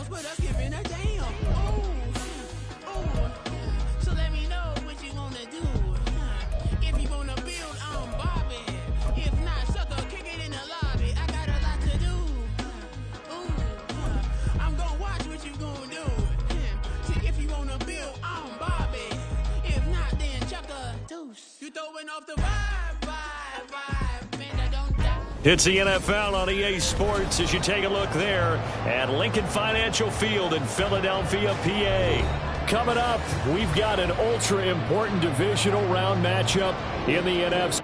but I'm giving a damn. Oh, so let me know what you wanna do. If you wanna build, I'm Bobby. If not, sucker, kick it in the lobby. I got a lot to do. I'm gonna watch what you gonna do. See, if you wanna build, I'm Bobby. If not, then chuck a deuce. You throwing off the vibe, man, I don't die. It's the NFL on EA Sports as you take a look there at Lincoln Financial Field in Philadelphia, PA. Coming up, we've got an ultra-important divisional round matchup in the NFC.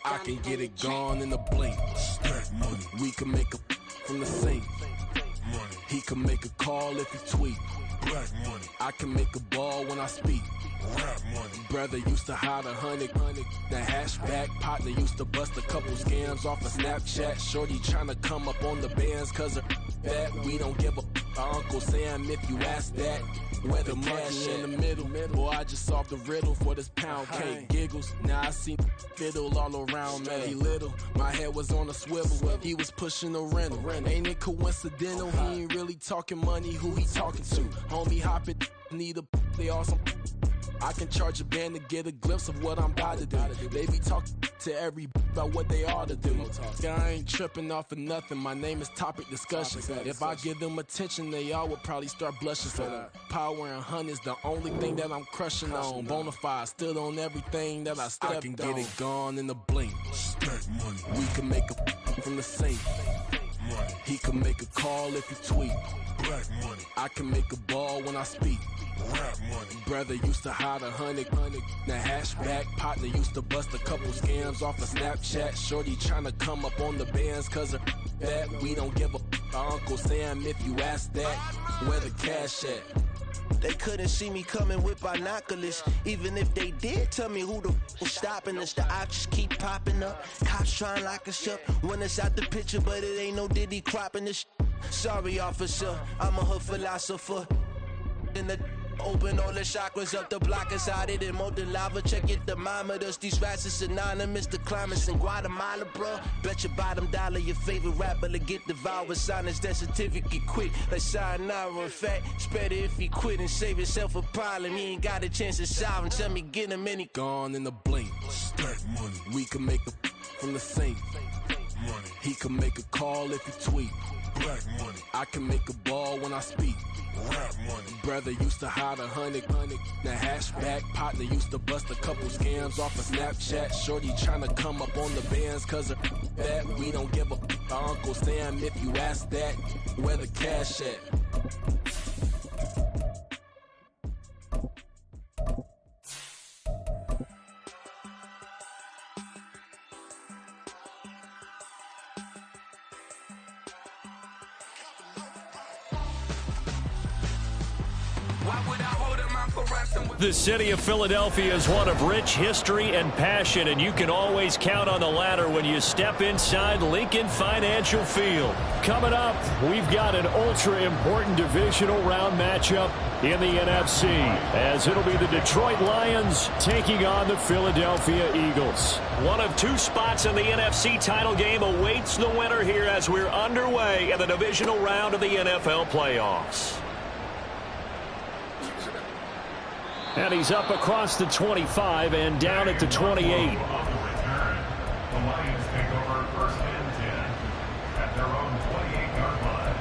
I can get it gone in the blink. Stack money. We can make a from the sink. Money. He can make a call if he tweet. Black money. I can make a ball when I speak. Rap money. Brother used to hide 100. The hashback partner used to bust a couple scams off of Snapchat. Shorty tryna come up on the bands cause of that. We don't give a Uncle Sam if you ask that. Where the money in the middle. Boy, I just solved the riddle for this pound cake. Giggles, now I see fiddle all around me. He little, my head was on a swivel. He was pushing a rental. Ain't it coincidental? He ain't really talking money, who he talking to? Homie hopping, need a they awesome. I can charge a band to get a glimpse of what I'm about to do. They be talking to every about what they ought to do. I ain't tripping off of nothing. My name is Topic Discussion. If I give them attention, they all would probably start blushing. So power and hunt is the only thing that I'm crushing on. Bonafide stood on everything that I stepped on. I can get it gone in the blink. Stack money. We can make a from the sink. Money. He can make a call if he tweet. Black money. I can make a ball when I speak. Rap money. Brother used to hide 100. The hashback partner used to bust a couple scams off of Snapchat. Shorty tryna come up on the bands cause of that. We don't give a Uncle Sam if you ask that. Where the cash at? They couldn't see me coming with binoculars. Even if they did tell me who the was stopping us, the options keep popping up. Cops trying to lock us up when it's out the picture, but it ain't no Diddy cropping this. Sorry, officer, I'm a hood philosopher. In the open all the chakras up the block inside it and molten lava. Check your thermometers. These rats is synonymous to climates in Guatemala, bro. Bet your bottom dollar your favorite rapper to get devoured. Silence that certificate quick like sayonara. In fact, it's better if he quit and save himself a problem. He ain't got a chance to solve and tell me get him any. Gone in the blink. Stack money. We can make a from the sink. Money. He can make a call if he tweet. Black money. I can make a ball when I speak. Rap money. Brother used to hide 100. The hashback partner used to bust a couple scams off of Snapchat. Shorty tryna come up on the bands cause of that. We don't give a Uncle Sam if you ask that. Where the cash at? The city of Philadelphia is one of rich history and passion, and you can always count on the latter when you step inside Lincoln Financial Field. Coming up, we've got an ultra-important divisional round matchup in the NFC, as it'll be the Detroit Lions taking on the Philadelphia Eagles. One of two spots in the NFC title game awaits the winner here as we're underway in the divisional round of the NFL playoffs. And he's up across the 25 and down at the 28. The Lions take over first and 10 at their own 28-yard line.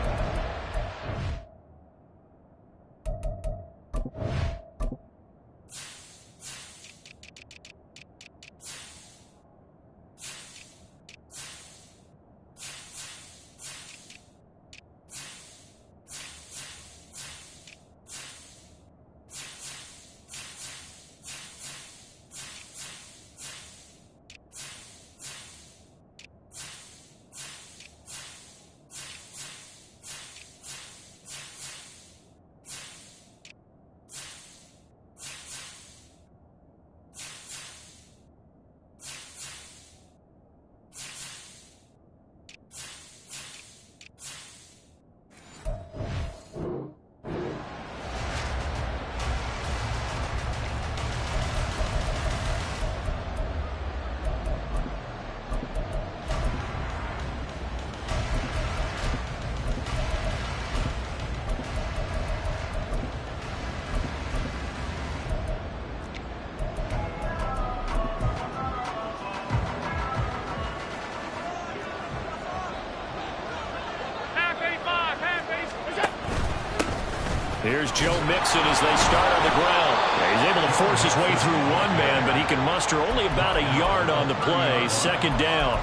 Here's Joe Mixon as they start on the ground. He's able to force his way through one man, but he can muster only about a yard on the play. Second down.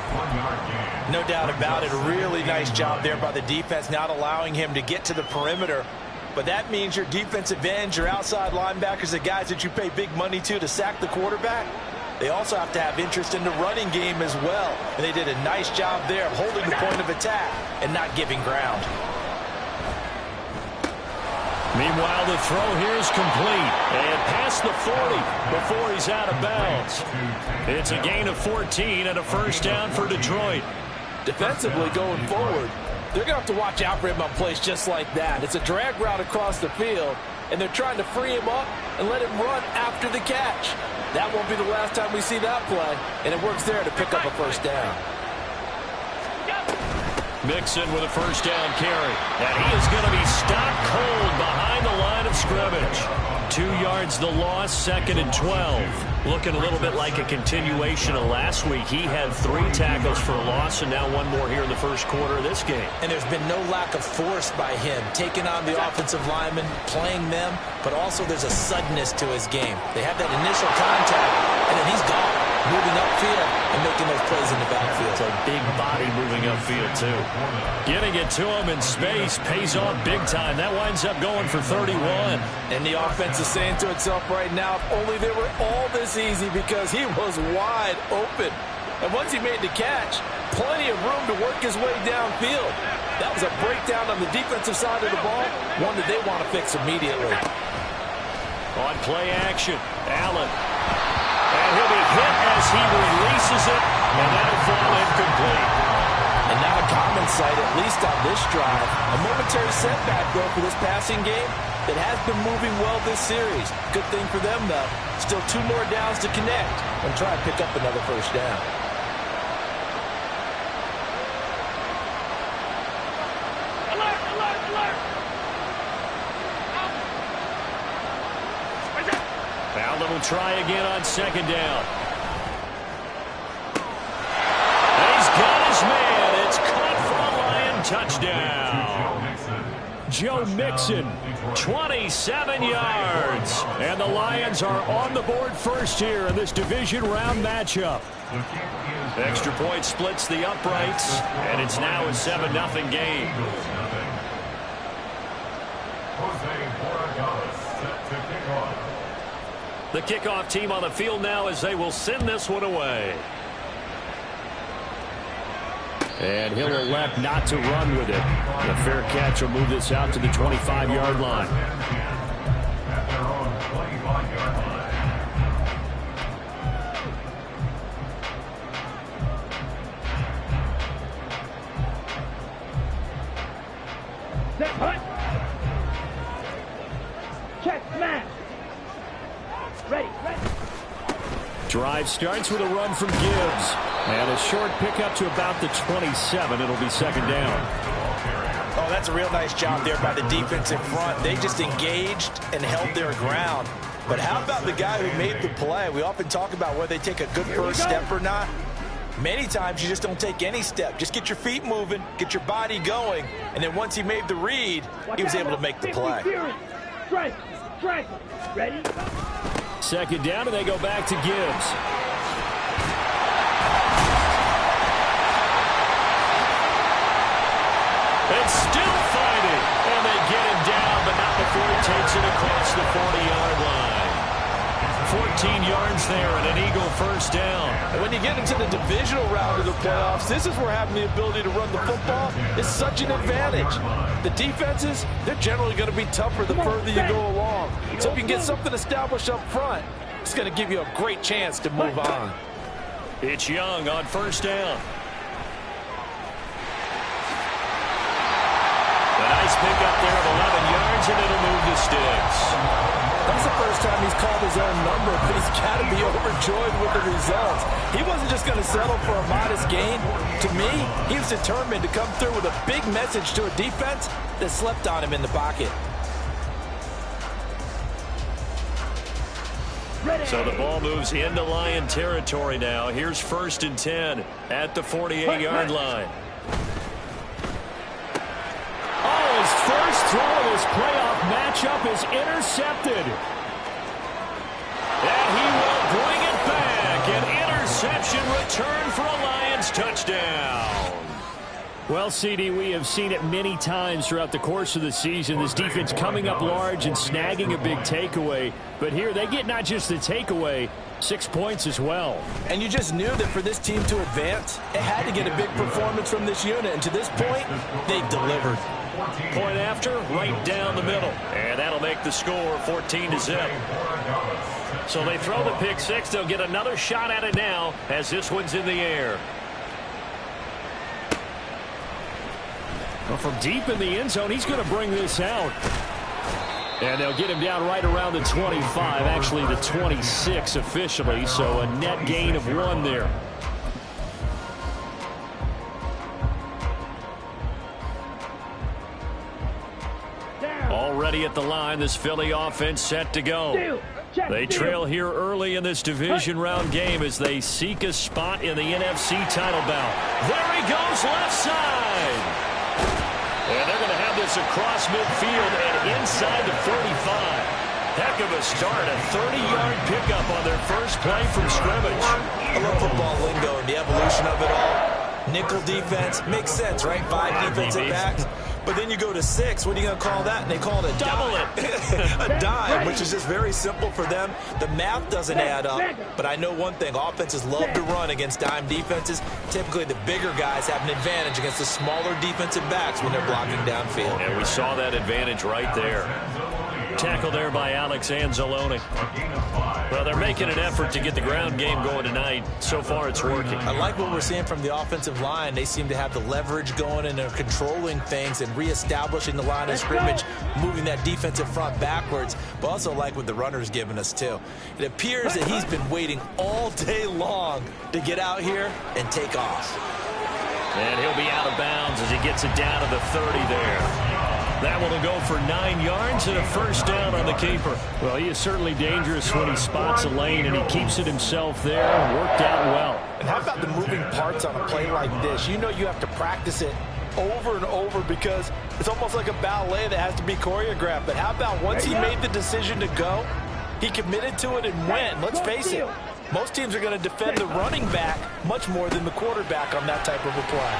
No doubt about it. A really nice job there by the defense, not allowing him to get to the perimeter. But that means your defensive ends, your outside linebackers, the guys that you pay big money to sack the quarterback, they also have to have interest in the running game as well. And they did a nice job there of holding the point of attack and not giving ground. Meanwhile, the throw here is complete. And past the 40 before he's out of bounds. It's a gain of 14 and a first down for Detroit. Defensively going forward, they're going to have to watch out for him on plays just like that. It's a drag route across the field, and they're trying to free him up and let him run after the catch. That won't be the last time we see that play, and it works there to pick up a first down. Mixon with a first down carry. And he is going to be stopped cold behind the line of scrimmage. 2 yards the loss, 2nd and 12. Looking a little bit like a continuation of last week. He had 3 tackles for a loss and now 1 more here in the first quarter of this game. And there's been no lack of force by him, taking on the offensive linemen, playing them, but also there's a suddenness to his game. They have that initial contact, and then he's gone, moving upfield and making those plays in the backfield. It's a big body moving upfield, too. Getting it to him in space pays off big time. That winds up going for 31. And the offense is saying to itself right now, if only they were all this easy, because he was wide open. And once he made the catch, plenty of room to work his way downfield. That was a breakdown on the defensive side of the ball, one that they want to fix immediately. On play action, Allen. And he'll be hit as he releases it, and that'll fall incomplete. And not a common sight, at least on this drive. A momentary setback, though, for this passing game that has been moving well this series. Good thing for them, though. Still 2 more downs to connect and try and pick up another first down. Alert, alert, alert! Allen will try again on 2nd down. And he's got his man. It's caught for a Lion touchdown. Joe Mixon, 27 yards. And the Lions are on the board first here in this division round matchup. Extra point splits the uprights, and it's now a 7-0 game. The kickoff team on the field now as they will send this one away. And he'll elect not to run with it. The fair catch will move this out to the 25-yard line. At their own 25-yard line. Set, hunt! Check, smash! Ready, ready! Drive starts with a run from Gibbs. And a short pickup to about the 27. It'll be 2nd down. Oh, that's a real nice job there by the defense in front. They just engaged and held their ground. But how about the guy who made the play? We often talk about whether they take a good first step or not. Many times you just don't take any step. Just get your feet moving, get your body going, and then once he made the read, he was able to make the play. Strike, strike, ready? 2nd down, and they go back to Gibbs. And still fighting. And they get him down, but not before he takes it across the 40-yard line. 14 yards there and an Eagle first down. And when you get into the divisional round of the playoffs, this is where having the ability to run the football is such an advantage. The defenses, they're generally going to be tougher the further you go along. So if you can get something established up front, it's going to give you a great chance to move on. It's Young on first down. A nice pickup there of 11 yards, and it'll move the sticks. That's the first time he's called his own number, but he's got to be overjoyed with the results. He wasn't just going to settle for a modest gain. To me, he was determined to come through with a big message to a defense that slept on him in the pocket. So the ball moves into Lion territory now. Here's 1st and 10 at the 48-yard line. Oh, his first throw of his playoff match matchup is intercepted. And he will bring it back. An interception return for a Lions touchdown. Well, CD, we have seen it many times throughout the course of the season. This defense coming up large and snagging a big takeaway. But here they get not just the takeaway, 6 points as well. And you just knew that for this team to advance, it had to get a big performance from this unit. And to this point, they've delivered. Point after, right down the middle. And that'll make the score 14-0. So they throw the pick six. They'll get another shot at it now as this one's in the air. Well, from deep in the end zone, he's going to bring this out. And they'll get him down right around the 25, actually the 26 officially, so a net gain of 1 there. Already at the line, this Philly offense set to go. They trail here early in this division round game as they seek a spot in the NFC title bout. There he goes, left side. And they're going to have this across midfield and inside the 35. Heck of a start, a 30-yard pickup on their first play from scrimmage. I love football lingo and the evolution of it all. Nickel defense makes sense, right? 5 defensive backs. But then you go to 6. What are you going to call that? And they call it a dime. A dime, which is just very simple for them. The math doesn't add up. But I know one thing. Offenses love to run against dime defenses. Typically, the bigger guys have an advantage against the smaller defensive backs when they're blocking downfield. And we saw that advantage right there. Tackle there by Alex Anzalone. Well, they're making an effort to get the ground game going tonight. So far, it's working. I like what we're seeing from the offensive line. They seem to have the leverage going, and they're controlling things and reestablishing the line of scrimmage, moving that defensive front backwards, but also like what the runner's giving us, too. It appears that he's been waiting all day long to get out here and take off. And he'll be out of bounds as he gets it down to the 30 there. That one will go for 9 yards and a first down on the keeper. Well, he is certainly dangerous when he spots a lane, and he keeps it himself there. Worked out well. And how about the moving parts on a play like this? You know you have to practice it over and over because it's almost like a ballet that has to be choreographed. But how about once he made the decision to go, he committed to it and went. Let's face it, most teams are going to defend the running back much more than the quarterback on that type of a play.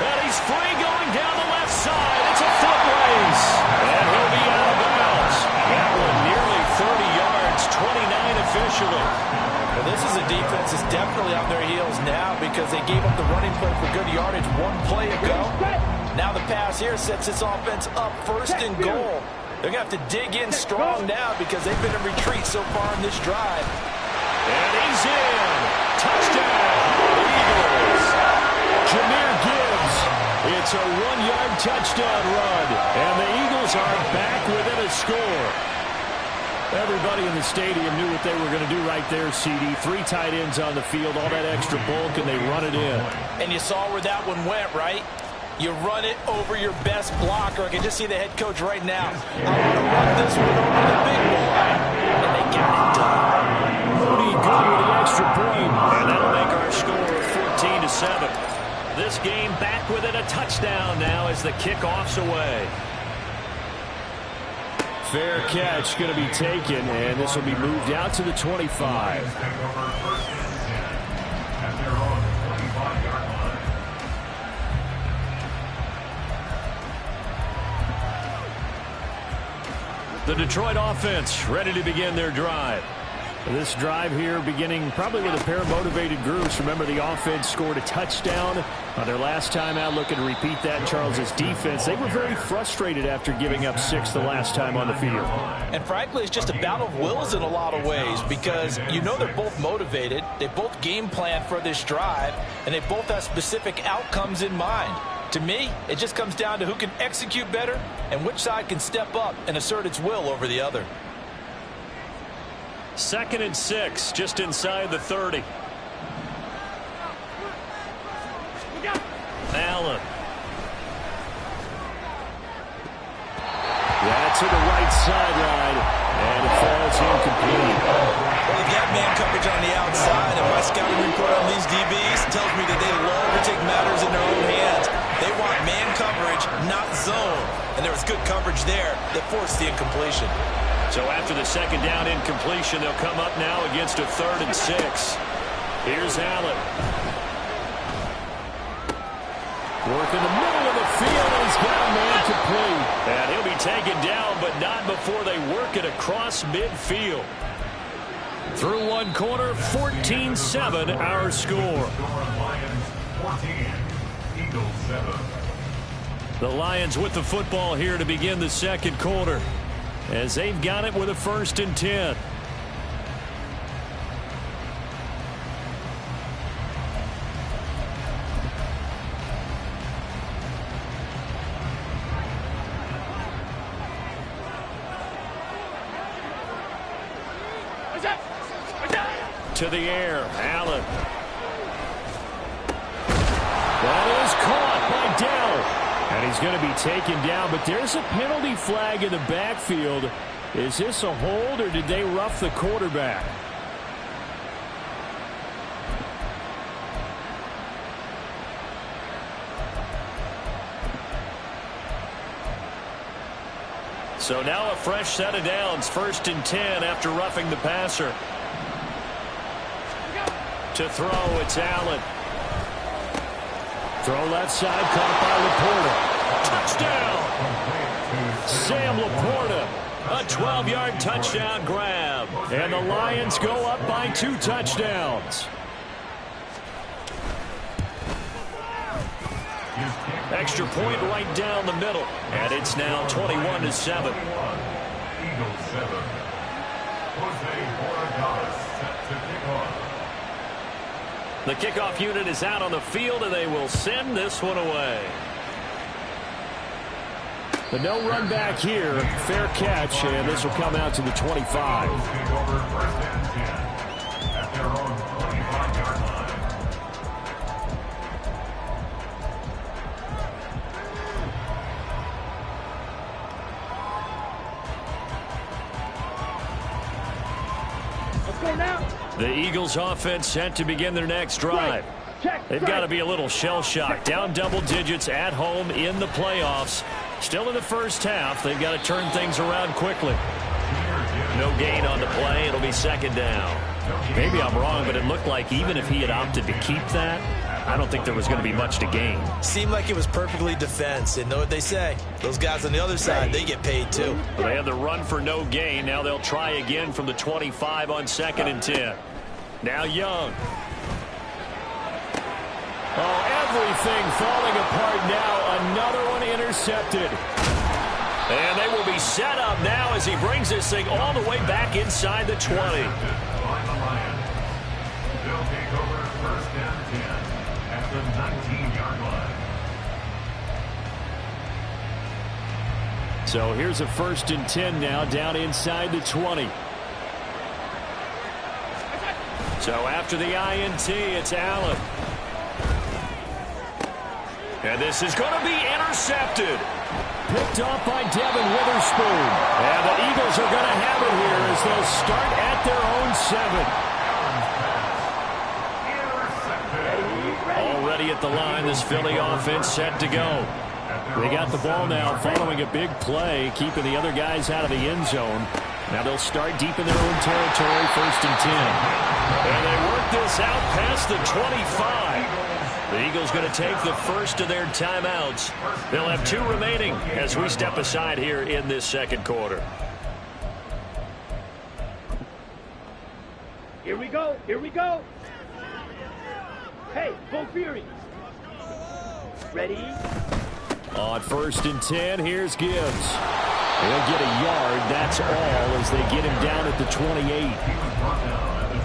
And he's free going down the left side. It's a foot race. And he'll be out of bounds. That one nearly 30 yards, 29 officially. Well, this is a defense that's definitely on their heels now because they gave up the running play for good yardage 1 play ago. Now the pass here sets this offense up 1st and goal. They're going to have to dig in strong now because they've been in retreat so far in this drive. And he's in. Touchdown, Eagles. Jahmyr Gibbs. It's a 1-yard touchdown run. And the Eagles are back within a score. Everybody in the stadium knew what they were going to do right there, CD. 3 tight ends on the field, all that extra bulk, and they run it in. And you saw where that one went, right? You run it over your best blocker. I can just see the head coach right now. I want to run this one over the big boy. And they got it done. Moody good with the extra point. And that'll make our score 14-7. This game back within a touchdown now as the kickoff's away. Fair catch going to be taken, and this will be moved out to the 25. The Detroit offense ready to begin their drive. This drive here beginning probably with a pair of motivated groups. Remember, the offense scored a touchdown on their last time out. Looking to repeat that. Charles's defense, they were very frustrated after giving up 6 the last time on the field. And frankly, it's just a battle of wills in a lot of ways because you know they're both motivated. They both game plan for this drive, and they both have specific outcomes in mind. To me, it just comes down to who can execute better and which side can step up and assert its will over the other. 2nd and 6, just inside the 30. Allen. Yeah, to the right sideline, and it falls incomplete. Well, they've got man coverage on the outside, and my scouting report on these DBs tells me that they love to take matters in their own hands. They want man coverage, not zone. and there was good coverage there that forced the incompletion. So after the second down incompletion, they'll come up now against a 3rd and 6. Here's Allen. Work in the middle of the field, and he's got a man complete. And he'll be taken down, but not before they work it across midfield. Through one quarter, 14-7 our score. Lions 14, Eagles 7. The Lions with the football here to begin the second quarter, as they've got it with a 1st and 10. To the air, Allen. That is caught by Dell. And he's going to be taken down, but there's a penalty flag in the backfield. Is this a hold, or did they rough the quarterback? So now a fresh set of downs, 1st and 10 after roughing the passer. To throw, it's Allen. Throw left side, caught by Laporta. Touchdown! Sam Laporta, a 12-yard touchdown grab. And the Lions go up by 2 touchdowns. Extra point right down the middle. And it's now 21-7. Eagles 7. Jose Borregales set to kick off. The kickoff unit is out on the field, and they will send this one away. But no run back here. Fair catch, and this will come out to the 25. Take over 1st and 10 at their own 25-yard line. Let's go now. The Eagles offense set to begin their next drive. They've got to be a little shell-shocked. Down double digits at home in the playoffs. Still in the first half. They've got to turn things around quickly. No gain on the play. It'll be 2nd down. Maybe I'm wrong, but it looked like even if he had opted to keep that, I don't think there was going to be much to gain. Seemed like it was perfectly defense. And know what they say. Those guys on the other side, they get paid too. Well, they had the run for no gain. Now they'll try again from the 25 on 2nd and 10. Now Young. Oh, everything falling apart now. Another one intercepted. And they will be set up now as he brings this thing all the way back inside the 20. By the Lions. They'll take over 1st and 10 at the 19-yard line. So here's a 1st and 10 now down inside the 20. So after the INT, it's Allen. And this is going to be intercepted. Picked off by Devin Witherspoon. And the Eagles are going to have it here as they'll start at their own 7. Already at the line, this Philly offense set to go. They got the ball now following a big play, keeping the other guys out of the end zone. Now they'll start deep in their own territory, 1st and 10. And they work this out past the 25. The Eagles going to take the first of their timeouts. They'll have 2 remaining as we step aside here in this second quarter. Here we go. Here we go. Hey, go Fury. Ready? On 1st and 10, here's Gibbs. He'll get a yard, that's all, as they get him down at the 28.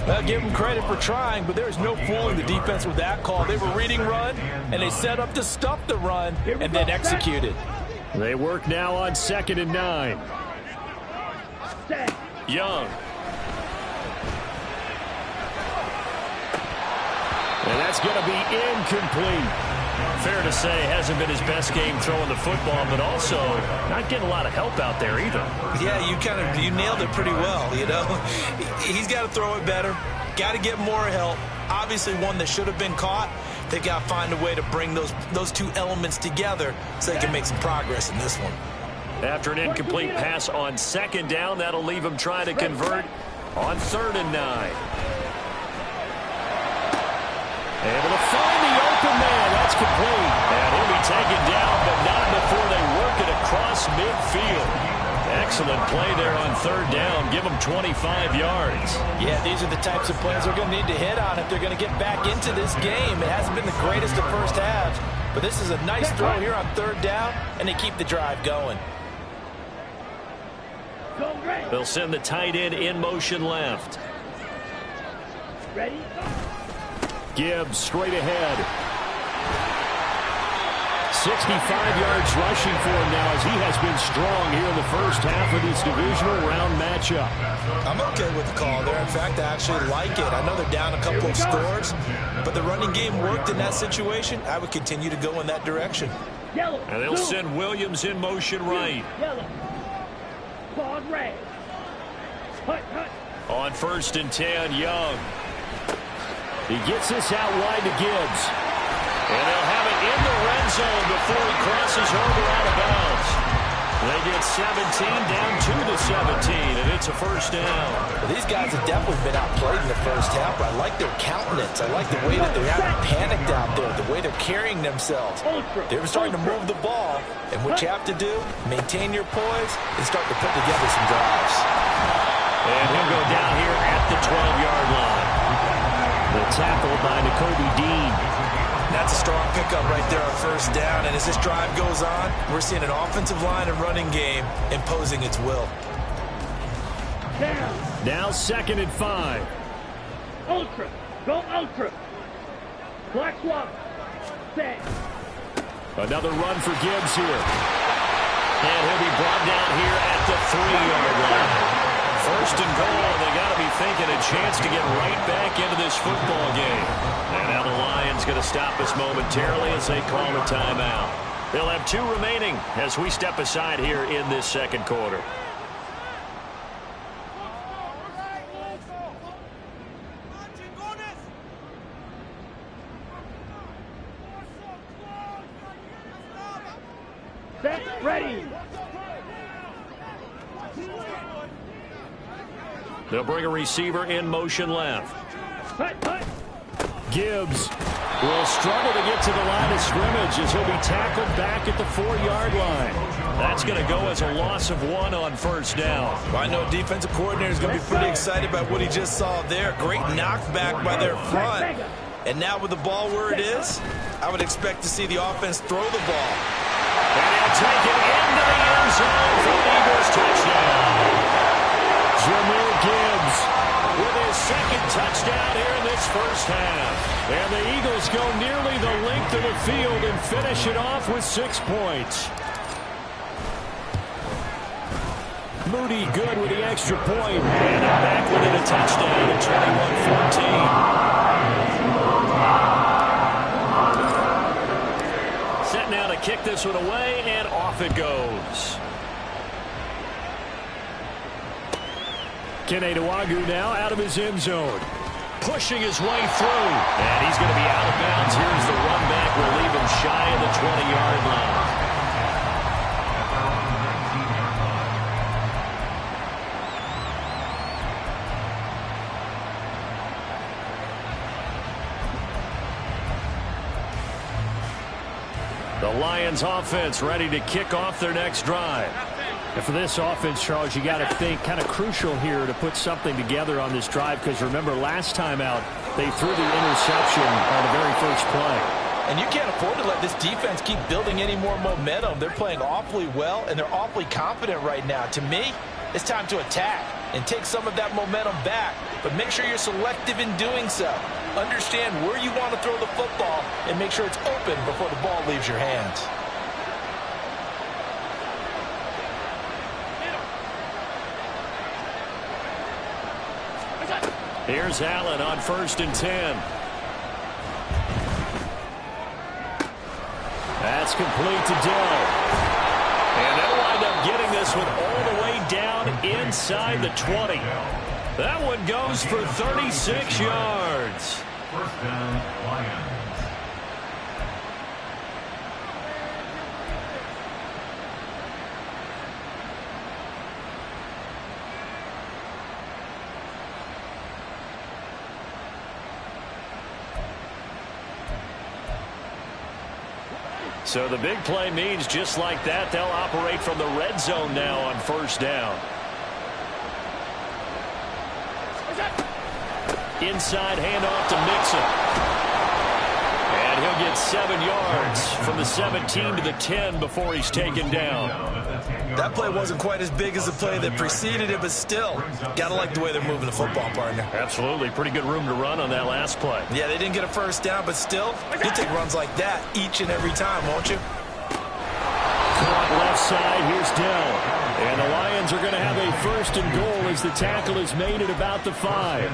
Well, give them credit for trying, but there's no fooling the defense with that call. They were reading run, and they set up to stuff the run, and then executed. They work now on 2nd and 9. Young. And that's going to be incomplete. Fair to say, hasn't been his best game throwing the football, but also not getting a lot of help out there either. Yeah, you nailed it pretty well, you know. He's got to throw it better, got to get more help. Obviously one that should have been caught. They've got to find a way to bring those 2 elements together so they can make some progress in this one. After an incomplete pass on second down, that'll leave him trying to convert on 3rd and 9. Able to find the open man. That's complete. And he'll be taken down, but not before they work it across midfield. Excellent play there on 3rd down. Give them 25 yards. Yeah, these are the types of plays they're going to need to hit on if they're going to get back into this game. It hasn't been the greatest of first halves, but this is a nice throw here on 3rd down, and they keep the drive going. They'll send the tight end in motion left. Ready? Gibbs straight ahead. 65 yards rushing for him now as he has been strong here in the first half of this divisional round matchup. I'm okay with the call there. In fact, I actually like it. I know they're down a couple of scores, but the running game worked in that situation. I would continue to go in that direction. Yellow. And they'll send Williams in motion right. Yellow. Pause red. Hut, hut. On 1st and 10, Young. He gets this out wide to Gibbs. And they'll have it in the red zone before he crosses over out of bounds. They get 17 down to the 17, and it's a 1st down. Well, these guys have definitely been outplayed in the first half, but I like their countenance. I like the way that they haven't panicked out there, the way they're carrying themselves. They were starting to move the ball, and what you have to do, maintain your poise and start to put together some drives. And he'll go down here at the 12-yard line. The tackle by N'Kobe Dean. That's a strong pickup right there on 1st down. And as this drive goes on, we're seeing an offensive line and running game imposing its will. Now 2nd and 5. Ultra. Go ultra. Black swap. Set. Another run for Gibbs here. And he'll be brought down here at the 3-yard line. 1st and goal. They got to be thinking a chance to get right back into this football game. And now the Lions going to stop us momentarily as they call a timeout. They'll have 2 remaining as we step aside here in this 2nd quarter. Set. Ready. They'll bring a receiver in motion left. Hut, hut. Gibbs will struggle to get to the line of scrimmage as he'll be tackled back at the 4-yard line. That's going to go as a loss of 1 on 1st down. Well, I know a defensive coordinator is going to be pretty excited about what he just saw there. Great knockback by their front. And now with the ball where it is, I would expect to see the offense throw the ball. And he'll take it into the end zone for the Eagles touchdown. Jameer Gibbs with his 2nd touchdown here in this first half. And the Eagles go nearly the length of the field and finish it off with 6 points. Moody good with the extra point. And back within a touchdown at 21-14. Set now to kick this one away, and off it goes. Kene Nwangwu now out of his end zone. Pushing his way through. And he's going to be out of bounds. Here's the run back. We'll leave him shy of the 20-yard line. The Lions offense ready to kick off their next drive. And for this offense, Charles, you got to think kind of crucial here to put something together on this drive, because remember last time out they threw the interception on the very first play. And you can't afford to let this defense keep building any more momentum. They're playing awfully well, and they're awfully confident right now. To me, it's time to attack and take some of that momentum back. But make sure you're selective in doing so. Understand where you want to throw the football and make sure it's open before the ball leaves your hands. Here's Allen on 1st and 10. That's complete to Dill. And they'll wind up getting this one all the way down inside the 20. That one goes for 36 yards. 1st down, Lions. So the big play means just like that, they'll operate from the red zone now on first down. Inside handoff to Mixon. And he'll get 7 yards from the 17 to the 10 before he's taken down. That play wasn't quite as big as the play that preceded it, but still, got to like the way they're moving the football, partner. Absolutely. Pretty good room to run on that last play. Yeah, they didn't get a first down, but still, you'll take runs like that each and every time, won't you? Caught left side. Here's Dell. And the Lions are going to have a first and goal as the tackle is made at about the 5.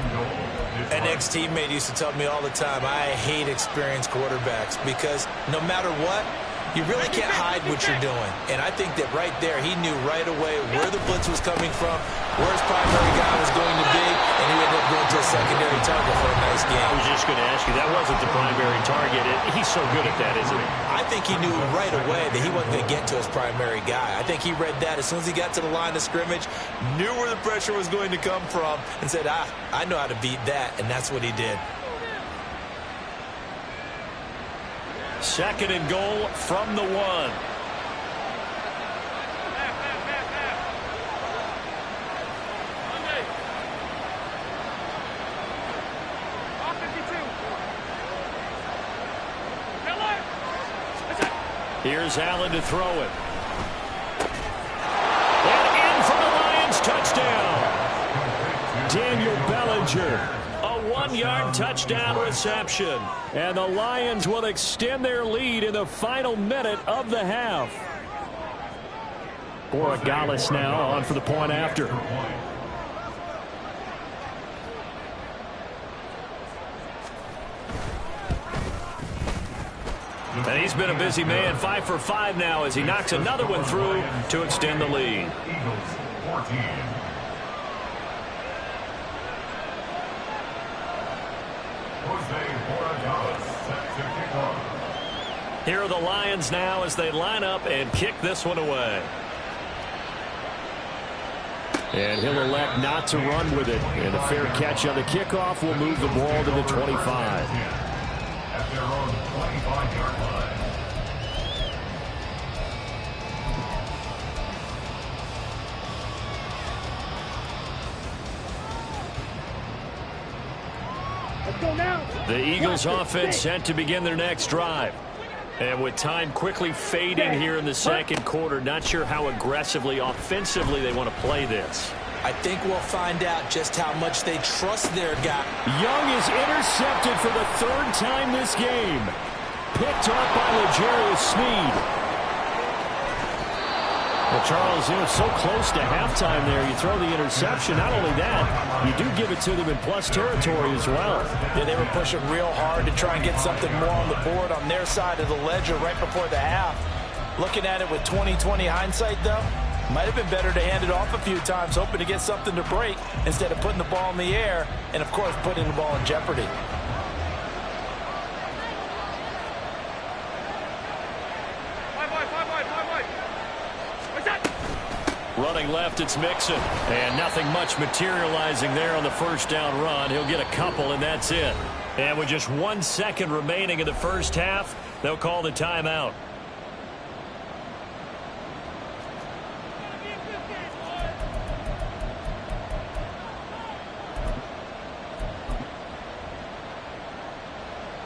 An ex-teammate used to tell me all the time, I hate experienced quarterbacks because no matter what, you really can't hide what you're doing. And I think that right there, he knew right away where the blitz was coming from, where his primary guy was going to be, and he ended up going to a secondary target for a nice game. I was just going to ask you, that wasn't the primary target. He's so good at that, isn't he? I think he knew right away that he wasn't going to get to his primary guy. I think he read that as soon as he got to the line of scrimmage, knew where the pressure was going to come from, and said, I know how to beat that, and that's what he did. Second and goal from the 1. Here's Allen to throw it. And in for the Lions, touchdown. Daniel Bellinger. A 1-yard touchdown reception. And the Lions will extend their lead in the final minute of the half. Borregales now on for the point after. And he's been a busy man, 5 for 5 now as he knocks another one through to extend the lead. Eagles 14. Here are the Lions now as they line up and kick this one away. And he'll elect not to run with it. And a fair catch on the kickoff will move the ball to the 25. At their own 25-yard line. Let's go now. The Eagles offense set to begin their next drive. And with time quickly fading here in the second quarter, not sure how aggressively, offensively they want to play this. I think we'll find out just how much they trust their guy. Young is intercepted for the 3rd time this game. Picked up by L'Jarius Sneed. Well, Charles, you know, so close to halftime there. You throw the interception. Not only that, you do give it to them in plus territory as well. Yeah, they were pushing real hard to try and get something more on the board on their side of the ledger right before the half. Looking at it with 20/20 hindsight, though, might have been better to hand it off a few times, hoping to get something to break instead of putting the ball in the air and, of course, putting the ball in jeopardy. Running left, it's Mixon. And nothing much materializing there on the first down run. He'll get a couple, and that's it. And with just 1 second remaining in the first half, they'll call the timeout.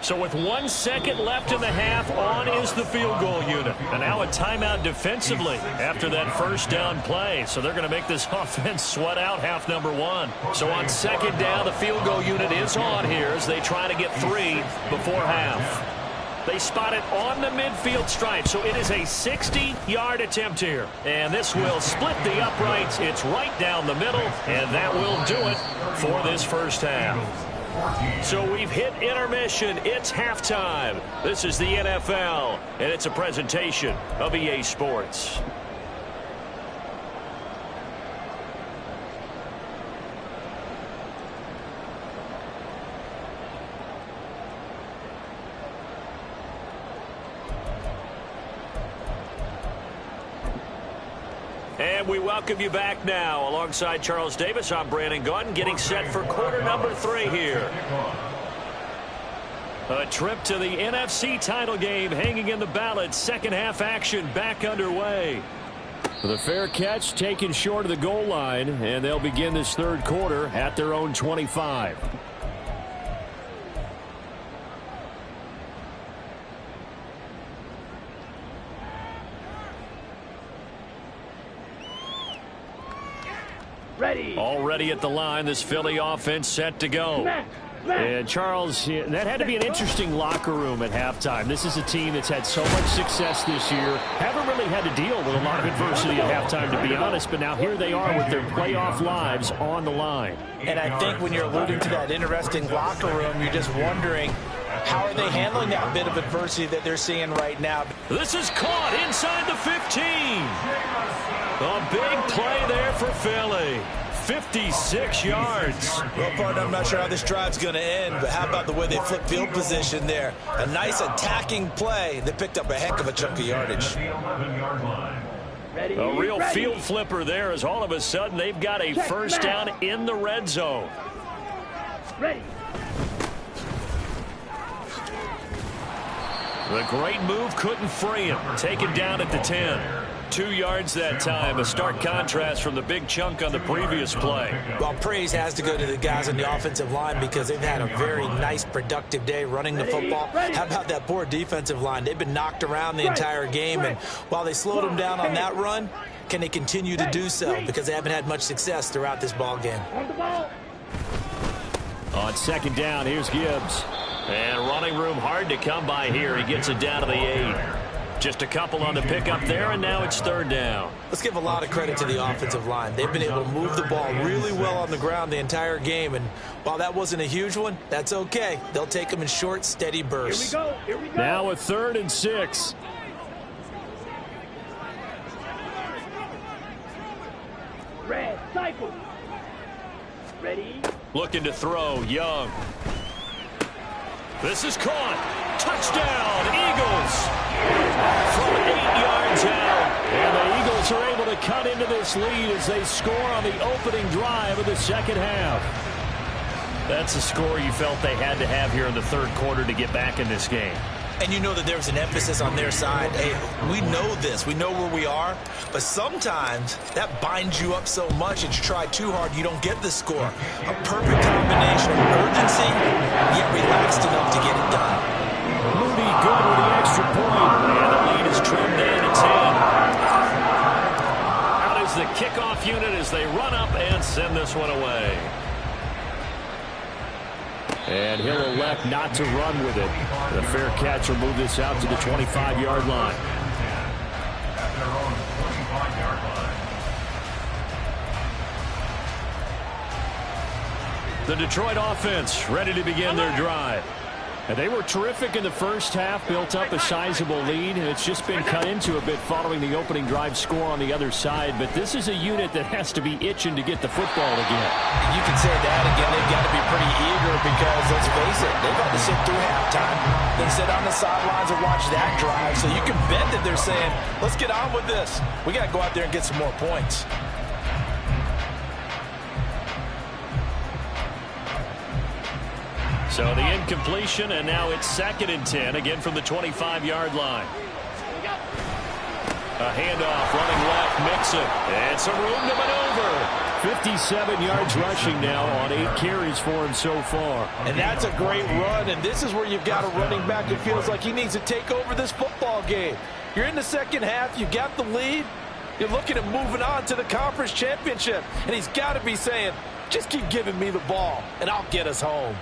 So with 1 second left in the half, on is the field goal unit. And now a timeout defensively after that first down play. So they're going to make this offense sweat out half number 1. So on second down, the field goal unit is on here as they try to get 3 before half. They spot it on the midfield stripe, so it is a 60-yard attempt here. And this will split the uprights. It's right down the middle, and that will do it for this first half. So we've hit intermission. It's halftime. This is the NFL, and it's a presentation of EA Sports. And we welcome you back now. Alongside Charles Davis, I'm Brandon Gunn, getting set for quarter number 3 here. A trip to the NFC title game hanging in the balance. Second half action back underway. The fair catch taken short of the goal line, and they'll begin this third quarter at their own 25. Ready. Already at the line, this Philly offense set to go. And Charles, that had to be an interesting locker room at halftime. This is a team that's had so much success this year. Haven't really had to deal with a lot of adversity at halftime, to be honest. But now here they are with their playoff lives on the line. And I think when you're alluding to that interesting locker room, you're just wondering, how are they handling that bit of adversity that they're seeing right now? This is caught inside the 15. A big play there for Philly. 56 yards. Well, partner, I'm not sure how this drive's going to end, but how about the way they flip field position there? A nice attacking play that picked up a heck of a chunk of yardage. A real field flipper there, as all of a sudden they've got a first down in the red zone. Ready. The great move couldn't free him. Taken down at the 10. 2 yards that time. A stark contrast from the big chunk on the previous play. Well, praise has to go to the guys on the offensive line because they've had a very nice, productive day running the football. How about that poor defensive line? They've been knocked around the entire game, and while they slowed them down on that run, can they continue to do so? Because they haven't had much success throughout this ball game. On second down, here's Gibbs. And running room hard to come by here. He gets it down to the 8. Just a couple on the pickup there, and now it's third down. Let's give a lot of credit to the offensive line. They've been able to move the ball really well on the ground the entire game, and while that wasn't a huge one, that's okay. They'll take them in short, steady bursts. Here we go. Here we go. Now a 3rd and 6. Red cycle. Ready. Looking to throw, Young. This is caught. Touchdown, Eagles. From 8 yards out. And the Eagles are able to cut into this lead as they score on the opening drive of the second half. That's a score you felt they had to have here in the third quarter to get back in this game. And you know that there's an emphasis on their side. Hey, we know this. We know where we are. But sometimes that binds you up so much that you try too hard, you don't get the score. A perfect combination of urgency, yet relaxed enough to get it done. Moody good with the extra point. And the lead is trimmed down to 10. Out is the kickoff unit as they run up and send this one away. And he'll elect not to run with it. The fair catch will move this out to the 25-yard line. The Detroit offense ready to begin their drive. And they were terrific in the first half, built up a sizable lead, and it's just been cut into a bit following the opening drive score on the other side. But this is a unit that has to be itching to get the football again. You can say that again. They've got to be pretty eager because, let's face it, they've had to sit through halftime, then sit on the sidelines and watch that drive. So you can bet that they're saying, let's get on with this. We got to go out there and get some more points. So the incompletion, and now it's 2nd and 10, again from the 25-yard line. A handoff, running left, Mixon, and some room to maneuver. 57 yards rushing now on 8 carries for him so far. And that's a great run, and this is where you've got a running back who feels like he needs to take over this football game. You're in the second half, you got the lead, you're looking at moving on to the conference championship, and he's got to be saying, just keep giving me the ball, and I'll get us home.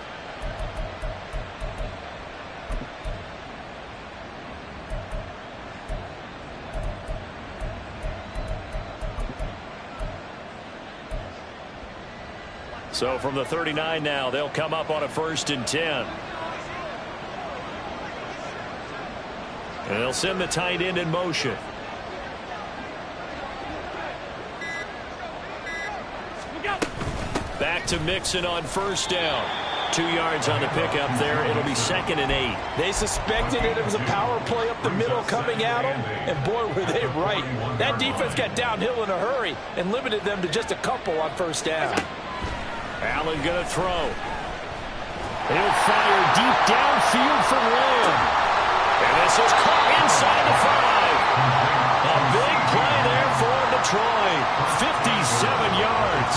So from the 39 now, they'll come up on a 1st and 10. And they'll send the tight end in motion. Back to Mixon on 1st down. 2 yards on the pickup there. It'll be 2nd and 8. They suspected it was a power play up the middle coming at them, and boy, were they right. That defense got downhill in a hurry and limited them to just a couple on 1st down. Allen going to throw. He'll fire deep downfield for Lamb. And this is caught inside the 5. A big play there for Detroit. 57 yards.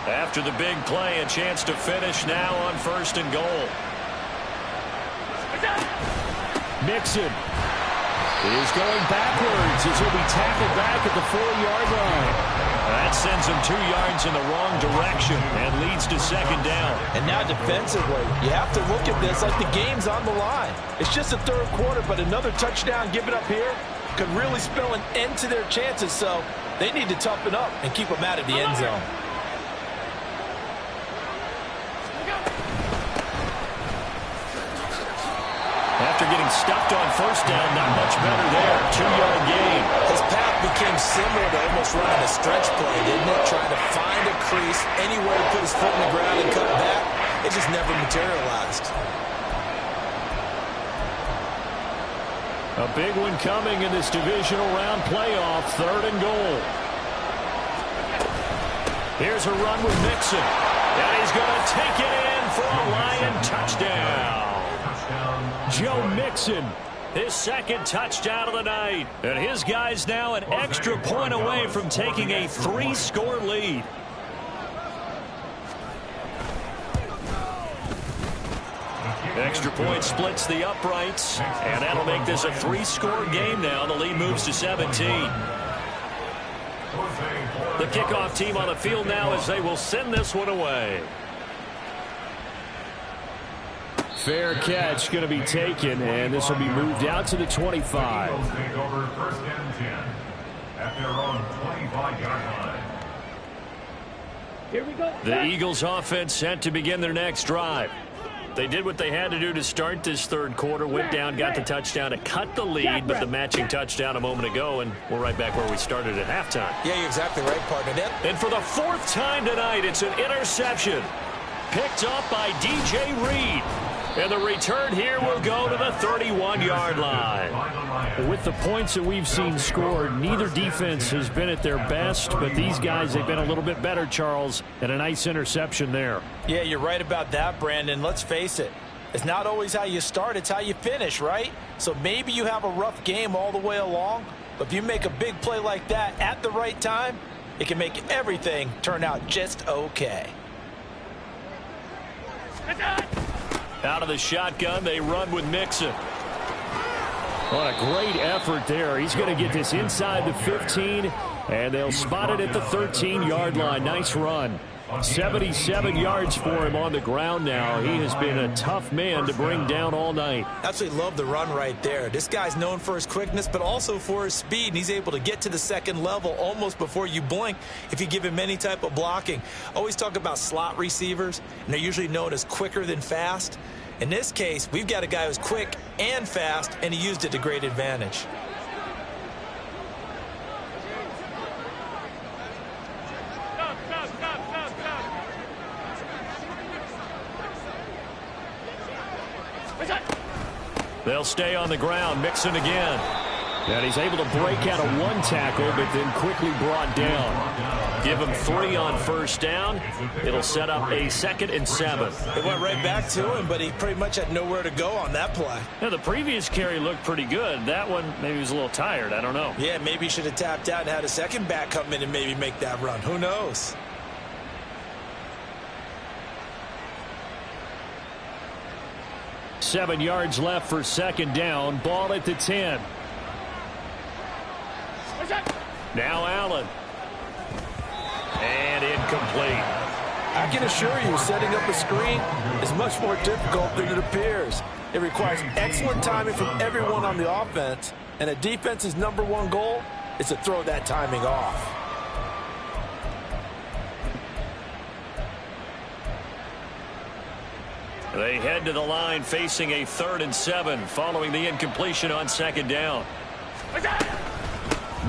After the big play, a chance to finish now on 1st and goal. Mixon is going backwards as he'll be tackled back at the 4-yard line. That sends him 2 yards in the wrong direction and leads to 2nd down. And now defensively, you have to look at this like the game's on the line. It's just the 3rd quarter, but another touchdown given up here could really spell an end to their chances, so they need to toughen up and keep them out of the end zone. After getting stuffed on 1st down, not much better there. 2-yard gain. His path became similar to almost running a stretch play, didn't it? Trying to find a crease, anywhere to put his foot in the ground and cut back. It just never materialized. A big one coming in this divisional round playoff. 3rd and goal. Here's a run with Mixon. And he's going to take it in for a Lion touchdown. Joe Mixon, his 2nd touchdown of the night. And his guys now an extra point away from taking a 3-score lead. Extra point splits the uprights, and that'll make this a 3-score game now. The lead moves to 17. The kickoff team on the field now as they will send this one away. Fair catch going to be taken, and this will be moved out to the 25. Eagles take over 1st and 10 at their own 25-yard line. Here we go. The Eagles offense set to begin their next drive. They did what they had to do to start this 3rd quarter, went down, got the touchdown to cut the lead, but the matching touchdown a moment ago, and we're right back where we started at halftime. Yeah, you're exactly right, partner. And for the 4th time tonight, it's an interception. Picked up by DJ Reed. And the return here will go to the 31-yard line. With the points that we've seen scored, neither defense has been at their best, but these guys, they've been a little bit better, Charles, and a nice interception there. Yeah, you're right about that, Brandon. Let's face it. It's not always how you start, it's how you finish, right? So maybe you have a rough game all the way along, but if you make a big play like that at the right time, it can make everything turn out just okay. Out of the shotgun, they run with Mixon. What a great effort there. He's going to get this inside the 15, and they'll spot it at the 13-yard line. Nice run. 77 yards for him on the ground now. He has been a tough man to bring down all night. Absolutely love the run right there. This guy's known for his quickness, but also for his speed. And he's able to get to the 2nd level almost before you blink if you give him any type of blocking. Always talk about slot receivers, and they're usually known as quicker than fast. In this case, we've got a guy who's quick and fast, and he used it to great advantage. They'll stay on the ground. Mixon again. And he's able to break out of 1 tackle, but then quickly brought down. Give him 3 on 1st down. It'll set up a 2nd and 7. It went right back to him, but he pretty much had nowhere to go on that play. Now, the previous carry looked pretty good. That one, maybe he was a little tired. I don't know. Yeah, maybe he should have tapped out and had a second back come in and maybe make that run. Who knows? Seven yards left for 2nd down. Ball at the 10. Now Allen. And incomplete. I can assure you, setting up a screen is much more difficult than it appears. It requires excellent timing from everyone on the offense, and a defense's #1 goal is to throw that timing off. They head to the line facing a 3rd and 7 following the incompletion on 2nd down.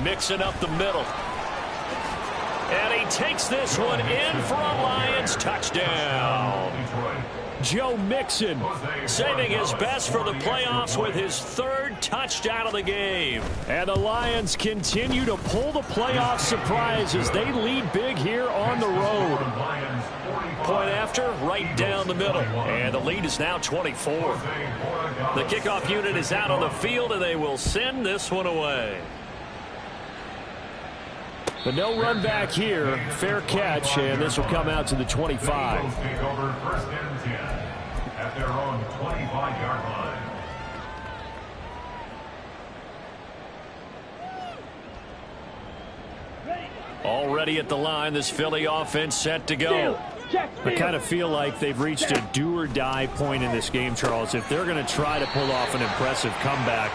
Mixing up the middle. And he takes this one in for a Lions touchdown. Joe Mixon saving his best for the playoffs with his 3rd touchdown of the game. And the Lions continue to pull the playoff surprise as they lead big here on the road. Point after, right down the middle. And the lead is now 24. The kickoff unit is out on the field, and they will send this one away. But no run back here. Fair catch, and this will come out to the 25. Eagles take over 1st and 10 at their own 25-yard line. Already at the line, this Philly offense set to go. I kind of feel like they've reached a do-or-die point in this game, Charles. If they're going to try to pull off an impressive comeback,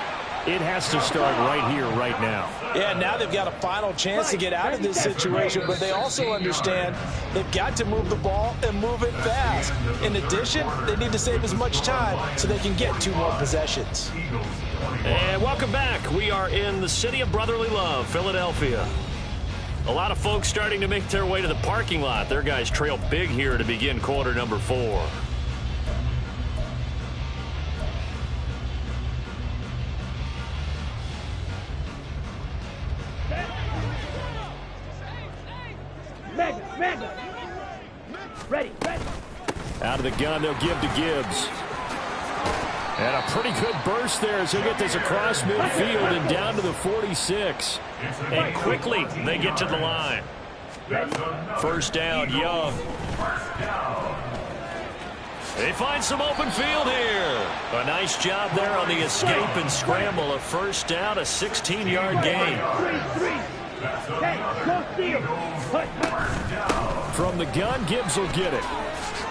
it has to start right here, right now. Yeah, now they've got a final chance to get out of this situation, but they also understand they've got to move the ball and move it fast. In addition, they need to save as much time so they can get 2 more possessions. And welcome back. We are in the city of brotherly love, Philadelphia. A lot of folks starting to make their way to the parking lot. Their guys trail big here to begin quarter number 4. Ready. Out of the gun, they'll give to Gibbs. And a pretty good burst there as he'll get this across midfield and down to the 46. And quickly, they get to the line. First down, Young. They find some open field here. A nice job there on the escape and scramble. A first down, a 16-yard gain. From the gun, Gibbs will get it.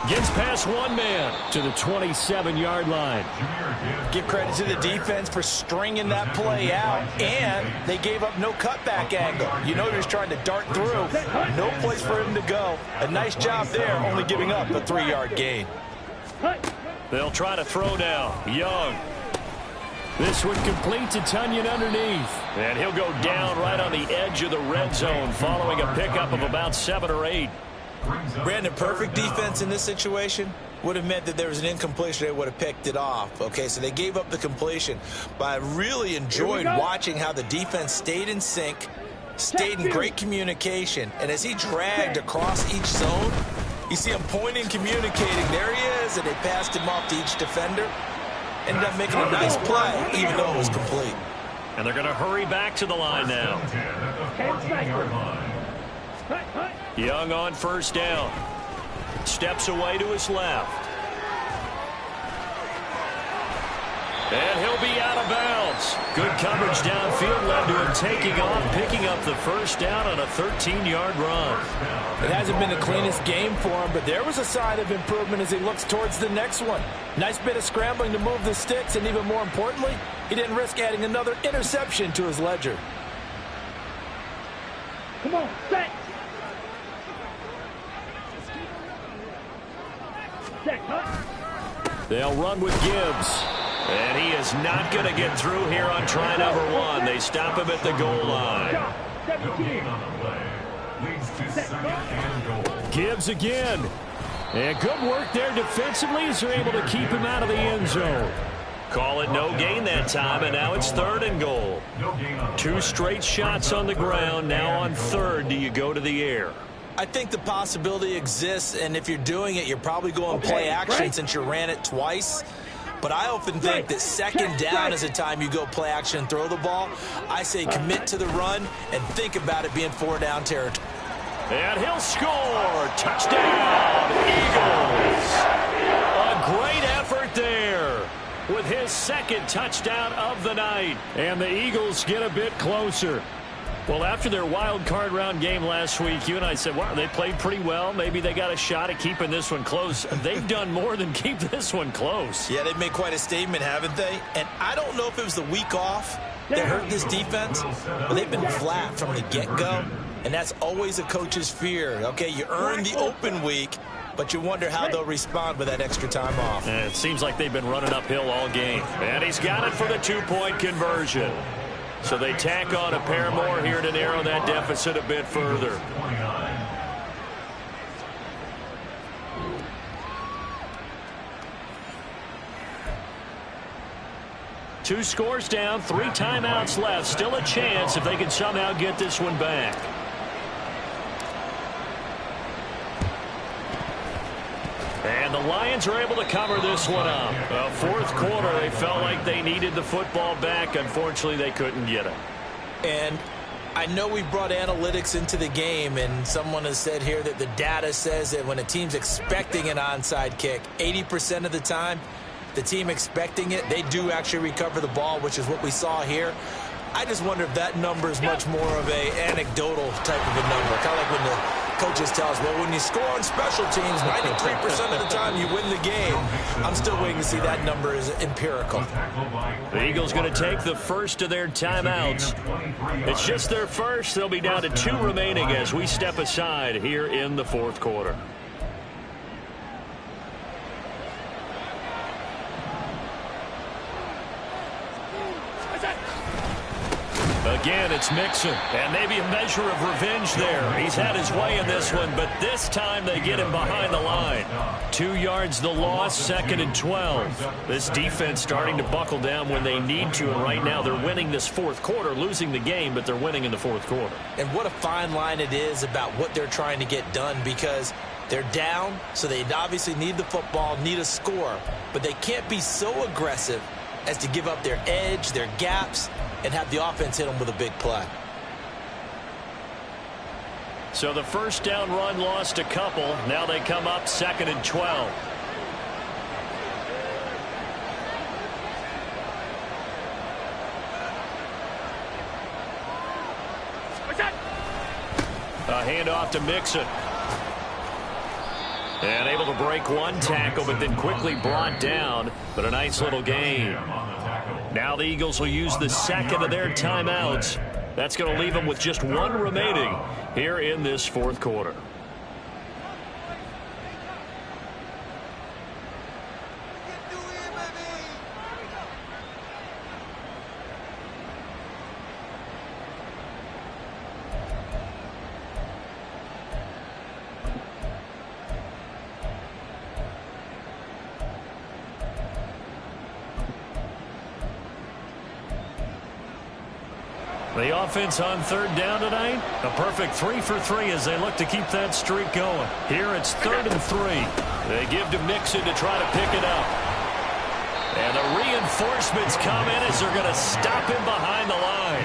Gets past one man to the 27-yard line. Give credit to the defense for stringing that play out, and they gave up no cutback angle. You know he was trying to dart through. No place for him to go. A nice job there, only giving up a 3-yard gain. They'll try to throw now. Young. This one complete to Tunyon underneath. And he'll go down right on the edge of the red zone following a pickup of about 7 or 8. Brandon, perfect defense in this situation would have meant that there was an incompletion. They would have picked it off. Okay, so they gave up the completion. But I really enjoyed watching how the defense stayed in sync, stayed in great communication. And as he dragged across each zone, you see him pointing, communicating. There he is, and they passed him off to each defender. Ended up making a nice play, even though it was complete. And they're going to hurry back to the line now. Young on first down. Steps away to his left. And he'll be out of bounds. Good coverage downfield led to him taking off, picking up the first down on a 13-yard run. It hasn't been the cleanest game for him, but there was a sign of improvement as he looks towards the next one. Nice bit of scrambling to move the sticks, and even more importantly, he didn't risk adding another interception to his ledger. Come on, set. They'll run with Gibbs. And he is not going to get through here on try number 1. They stop him at the goal line. Gibbs again. And good work there defensively as they're able to keep him out of the end zone. Call it no gain that time, and now it's 3rd and goal. 2 straight shots on the ground. Now on 3rd, do you go to the air? I think the possibility exists, and if you're doing it, you're probably going play action since you ran it twice. But I often think that 2nd down is the time you go play action and throw the ball. I say commit to the run and think about it being 4-down territory. And he'll score. Touchdown, Eagles. A great effort there with his 2nd touchdown of the night. And the Eagles get a bit closer. Well, after their wild card round game last week, you and I said, wow, they played pretty well. Maybe they got a shot at keeping this one close. They've done more than keep this one close. Yeah, they've made quite a statement, haven't they? And I don't know if it was the week off that hurt this defense, but they've been flat from the get-go, and that's always a coach's fear. Okay, you earn the open week, but you wonder how they'll respond with that extra time off. And it seems like they've been running uphill all game. And he's got it for the 2-point conversion. So they tack on a pair more here to narrow that deficit a bit further. 2 scores down, 3 timeouts left. Still a chance if they can somehow get this one back. And the Lions are able to cover this one up. Fourth quarter, they felt like they needed the football back. Unfortunately, they couldn't get it. And I know we brought analytics into the game, and someone has said here that the data says that when a team's expecting an onside kick, 80% of the time, the team expecting it, they do actually recover the ball, which is what we saw here. I just wonder if that number is much more of a anecdotal type of a number. Kind of like when the coaches tell us, well, when you score on special teams, 93% of the time you win the game. I'm still waiting to see that number is empirical. The Eagles going to take the first of their timeouts. It's just their first. They'll be down to 2 remaining as we step aside here in the fourth quarter. Again, it's Mixon, and maybe a measure of revenge there. He's had his way in this one, but this time they get him behind the line. 2 yards the loss, 2nd and 12. This defense starting to buckle down when they need to, and right now they're winning this fourth quarter, losing the game, but they're winning in the fourth quarter. And what a fine line it is about what they're trying to get done, because they're down, so they obviously need the football, need a score, but they can't be so aggressive as to give up their edge, their gaps, and have the offense hit them with a big play. So the first down run lost a couple. Now they come up 2nd and 12. A handoff to Mixon. And able to break one tackle, but then quickly brought down. But a nice little gain. Now the Eagles will use the second of their timeouts. That's going to leave them with just 1 remaining here in this fourth quarter. The offense on 3rd down tonight, a perfect 3 for 3 as they look to keep that streak going. Here it's 3rd and 3. They give to Mixon to try to pick it up. And the reinforcements come in as they're going to stop him behind the line.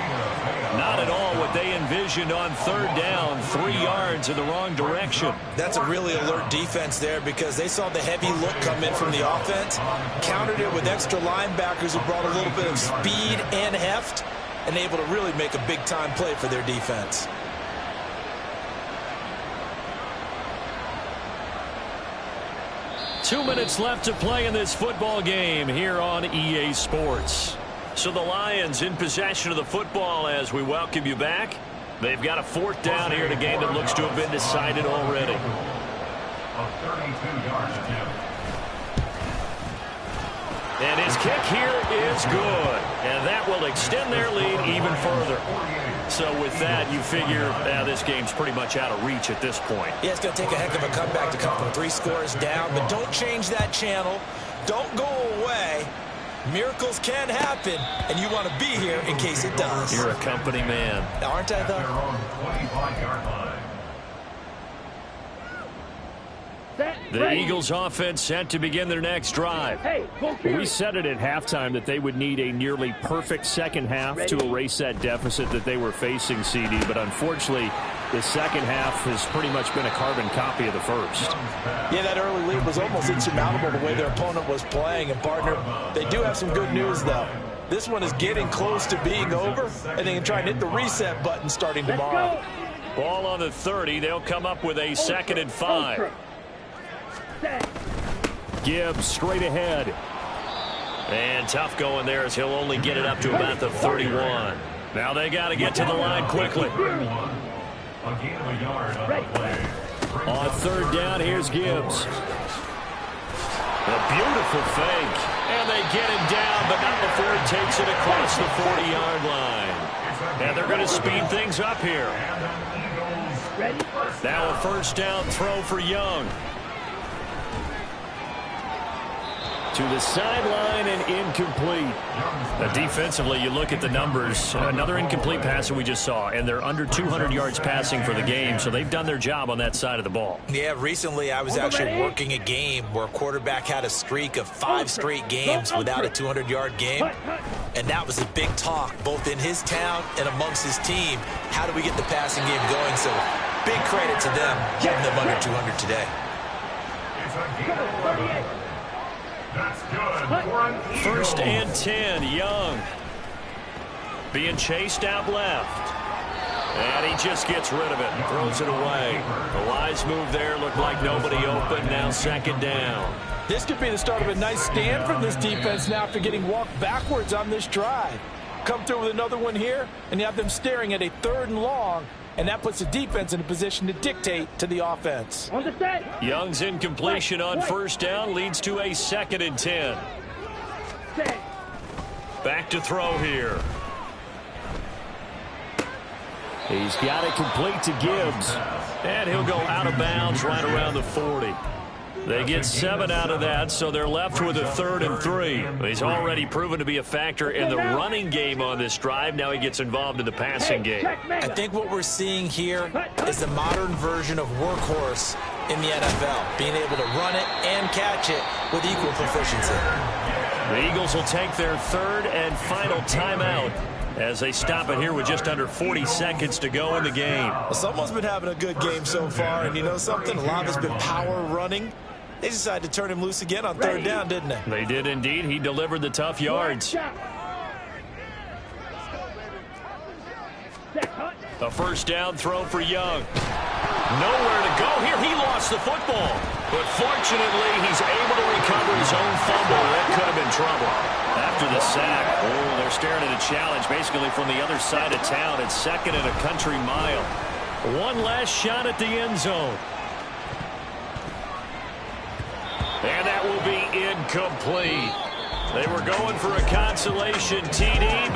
Not at all what they envisioned on 3rd down, 3 yards in the wrong direction. That's a really alert defense there, because they saw the heavy look come in from the offense, countered it with extra linebackers who brought a little bit of speed and heft, and able to really make a big-time play for their defense. Two minutes left to play in this football game here on EA Sports. So the Lions in possession of the football as we welcome you back. They've got a 4th down here in a game that looks to have been decided already. A 32-yard attempt. And his kick here is good. And that will extend their lead even further. So with that, you figure this game's pretty much out of reach at this point. Yeah, it's going to take a heck of a comeback to come from 3 scores down. But don't change that channel. Don't go away. Miracles can happen, and you want to be here in case it does. You're a company man. Aren't I, though? 25-yard line. The Eagles offense set to begin their next drive. We said it at halftime that they would need a nearly perfect second half to erase that deficit that they were facing, CD, but unfortunately the second half has pretty much been a carbon copy of the first. Yeah, that early lead was almost insurmountable the way their opponent was playing. And, partner, they do have some good news, though. This one is getting close to being over, and they can try and hit the reset button starting tomorrow. Ball on the 30. They'll come up with a 2nd and 5. Gibbs straight ahead. And tough going there as he'll only get it up to about the 31. Now they got to get to the line quickly. A gain of a yard on the play. On 3rd down, here's Gibbs. A beautiful fake. And they get him down, but not before he takes it across the 40-yard line. And they're going to speed things up here. Now a 1st down throw for Young. To the sideline and incomplete. Defensively, you look at the numbers. Another incomplete pass that we just saw, and they're under 200 yards passing for the game, so they've done their job on that side of the ball. Yeah, recently I was actually working a game where a quarterback had a streak of 5 straight games without a 200-yard game, and that was a big talk both in his town and amongst his team. How do we get the passing game going? So big credit to them, getting them under 200 today. It's a gain of 11. That's good for an Eagle. First and 10, Young. Being chased out left. And he just gets rid of it and throws it away. The wise move there, looked like nobody open. Now second down. This could be the start of a nice stand from this defense now after getting walked backwards on this drive. Come through with another one here, and you have them staring at a 3rd and long, and that puts the defense in a position to dictate to the offense. On the set. Young's incompletion on first down leads to a 2nd and 10. Set. Back to throw here. He's got it complete to Gibbs. And he'll go out of bounds right around the 40. They get 7 out of that, so they're left with a 3rd and 3. He's already proven to be a factor in the running game on this drive. Now he gets involved in the passing game. I think what we're seeing here is a modern version of workhorse in the NFL, being able to run it and catch it with equal proficiency. The Eagles will take their 3rd and final timeout as they stop it here with just under 40 seconds to go in the game. Well, someone's been having a good game so far, and you know something? A lot has been power running. They decided to turn him loose again on 3rd down, didn't they? They did indeed. He delivered the tough yards. A first down throw for Young. Nowhere to go here. He lost the football. But fortunately, he's able to recover his own fumble. That could have been trouble. After the sack, they're staring at a challenge basically from the other side of town. It's 2nd and a country mile. One last shot at the end zone. And that will be incomplete. They were going for a consolation TD, but